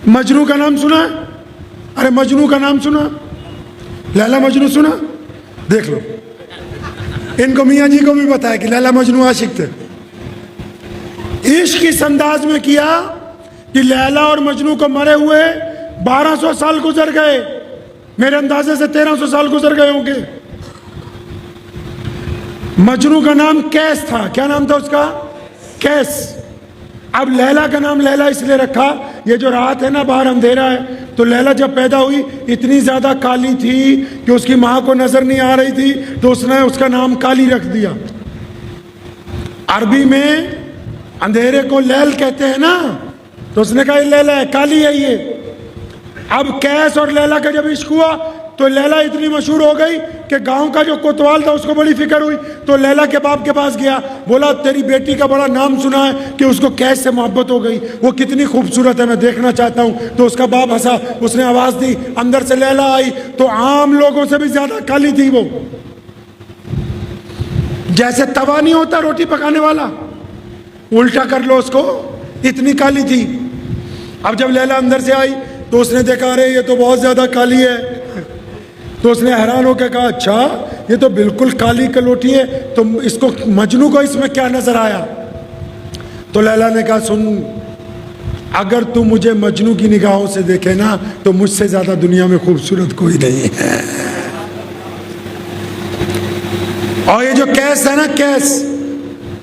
مجنو کا نام سنا؟ ارے مجنو کا نام سنا؟ لیلا مجنو سنا؟ دیکھ لو، ان کو میاں جی کو بھی بتایا کہ لیلا مجنو عاشق تھے. عشق اس انداز میں کیا کہ لیلا اور مجنو کو مرے ہوئے 1200 سال گزر گئے، میرے اندازے سے 1300 سال گزر گئے ہوں گے. مجنو کا نام کیس تھا. کیا نام تھا اس کا؟ کیس. اب لیلا کا نام لیلا اس لیے رکھا، یہ جو رات ہے نا باہر اندھیرا ہے، تو لیلا جب پیدا ہوئی اتنی زیادہ کالی تھی کہ اس کی ماں کو نظر نہیں آ رہی تھی، تو اس نے اس کا نام کالی رکھ دیا. عربی میں اندھیرے کو لیل کہتے ہیں نا، تو اس نے کہا یہ لیلا ہے، کالی ہے یہ. اب کیس اور لیلا کا جب عشق ہوا تو لیلا اتنی مشہور ہو گئی کہ گاؤں کا جو کوتوال تھا اس کو بڑی فکر ہوئی، تو لیلا کے باپ کے پاس گیا، بولا تیری بیٹی کا بڑا نام سنا ہے کہ اس کو کیس سے محبت ہو گئی، وہ کتنی خوبصورت ہے، میں دیکھنا چاہتا ہوں. تو اس کا باپ ہنسا، اس نے آواز دی، اندر سے لیلا آئی تو عام لوگوں سے بھی زیادہ کالی تھی وہ، جیسے توا نہیں ہوتا روٹی پکانے والا، الٹا کر لو اس کو، اتنی کالی تھی. اب جب لیلا اندر سے آئی تو اس نے دیکھا ارے یہ تو بہت زیادہ کالی ہے. تو اس نے حیران ہو کے کہا اچھا یہ تو بالکل کالی کلوٹی ہے، تو اس کو مجنو کو اس میں کیا نظر آیا؟ تو لیلا نے کہا سن، اگر تو مجھے مجنو کی نگاہوں سے دیکھے نا تو مجھ سے زیادہ دنیا میں خوبصورت کوئی نہیں ہے. اور یہ جو کیس ہے نا، کیس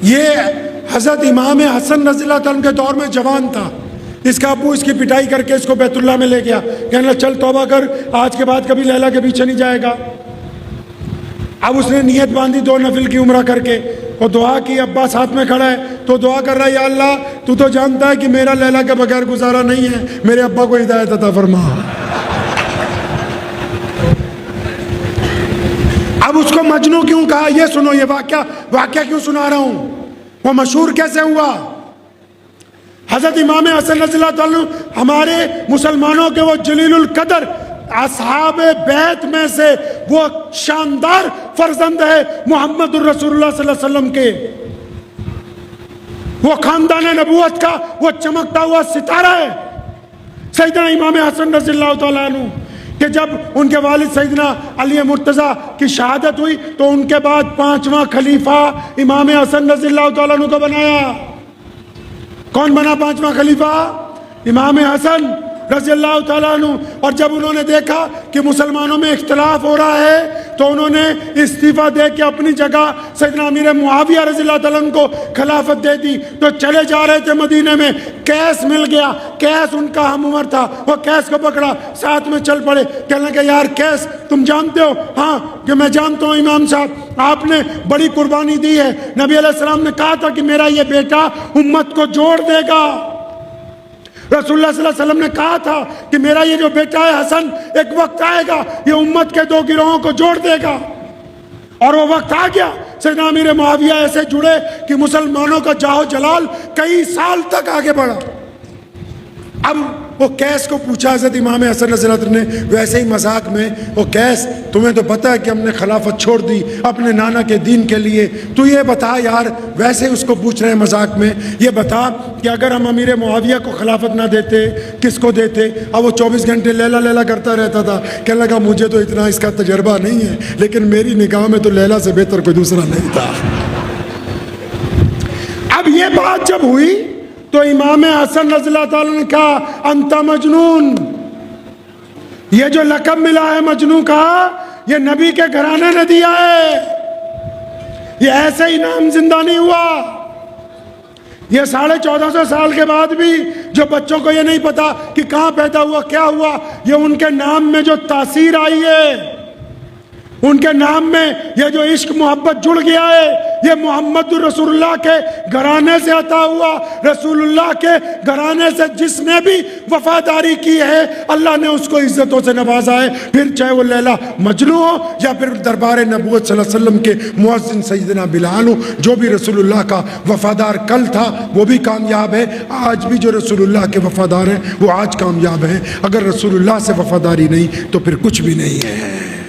یہ حضرت امام حسن رضی اللہ تعالیٰ کے دور میں جوان تھا. اس کا ابو اس کی پٹائی کر کے اس کو بیت اللہ میں لے گیا، کہنے لگا چل توبہ کر، آج کے بعد کبھی لیلا کے پیچھے نہیں جائے گا. اب اس نے نیت باندھی 2 نفل کی عمرہ کر کے، اور دعا کی. ابا ساتھ میں کھڑا ہے تو دعا کر رہا ہے یا اللہ تو تو جانتا ہے کہ میرا لیلا کے بغیر گزارا نہیں ہے، میرے ابا کو ہدایت عطا فرما. اب اس کو مجنو کیوں کہا یہ سنو، یہ واقعہ کیوں سنا رہا ہوں، وہ مشہور کیسے ہوا. حضرت امام حسن رضی اللہ تعالیٰ ہمارے مسلمانوں کے وہ جلیل القدر اصحاب بیت میں سے وہ شاندار فرزند ہے محمد الرسول اللہ صلی اللہ علیہ وسلم کے، وہ خاندان نبوت کا وہ چمکتا ہوا ستارہ ہے سیدنا امام حسن رضی اللہ تعالیٰ عنہ، کہ جب ان کے والد سیدنا علی مرتضیٰ کی شہادت ہوئی تو ان کے بعد 5واں خلیفہ امام حسن رضی اللہ تعالیٰ عنہ کو بنایا. کون بنا 5واں خلیفہ؟ امام حسن رضی اللہ تعالیٰ عنہ. اور جب انہوں نے دیکھا کہ مسلمانوں میں اختلاف ہو رہا ہے تو انہوں نے استعفیٰ دے کے اپنی جگہ سیدنا امیر معاویہ رضی اللہ تعالیٰ عنہ کو خلافت دے دی. تو چلے جا رہے تھے مدینے میں، کیس مل گیا، کیس ان کا ہم عمر تھا، وہ کیس کو پکڑا، ساتھ میں چل پڑے. کہنے لگے یار کیس تم جانتے ہو؟ ہاں کہ میں جانتا ہوں امام صاحب، آپ نے بڑی قربانی دی ہے، نبی علیہ السلام نے کہا تھا کہ میرا یہ بیٹا امت کو جوڑ دے گا، رسول اللہ صلی اللہ علیہ وسلم نے کہا تھا کہ میرا یہ جو بیٹا ہے حسن ایک وقت آئے گا یہ امت کے 2 گروہوں کو جوڑ دے گا. اور وہ وقت آ گیا. سیدنا امیر معاویہ ایسے جڑے کہ مسلمانوں کا جاہ و جلال کئی سال تک آگے بڑھا. اب وہ کیس کو پوچھا حضرت امام حسن رضی اللہ عنہ نے ویسے ہی مذاق میں، وہ کیس تمہیں تو پتہ ہے کہ ہم نے خلافت چھوڑ دی اپنے نانا کے دین کے لیے، تو یہ بتا یار، ویسے اس کو پوچھ رہے ہیں مذاق میں، یہ بتا کہ اگر ہم امیر معاویہ کو خلافت نہ دیتے کس کو دیتے؟ اب وہ 24 گھنٹے لیلا لیلا کرتا رہتا تھا. کہنے لگا مجھے تو اتنا اس کا تجربہ نہیں ہے، لیکن میری نگاہ میں تو لیلا سے بہتر کوئی دوسرا نہیں تھا. اب یہ بات جب ہوئی تو امام حسن رضی اللہ تعالیٰ نے کہا انت مجنون، یہ جو لقب ملا ہے مجنون کا یہ نبی کے گھرانے نے دیا ہے، یہ ایسے ہی نام زندہ نہیں ہوا. یہ 1450 سال کے بعد بھی جو بچوں کو یہ نہیں پتا کہ کہاں پیدا ہوا کیا ہوا، یہ ان کے نام میں جو تاثیر آئی ہے، ان کے نام میں یہ جو عشق محبت جڑ گیا ہے، یہ محمد رسول اللہ کے گھرانے سے عطا ہوا. رسول اللہ کے گھرانے سے جس نے بھی وفاداری کی ہے اللہ نے اس کو عزتوں سے نوازا ہے، پھر چاہے وہ لیلا مجنو ہو یا پھر دربار نبوت صلی اللہ علیہ وسلم کے مؤذن سیدنا بلال ہو. جو بھی رسول اللہ کا وفادار کل تھا وہ بھی کامیاب ہے، آج بھی جو رسول اللہ کے وفادار ہیں وہ آج کامیاب ہیں. اگر رسول اللہ سے وفاداری نہیں تو پھر کچھ بھی نہیں ہے.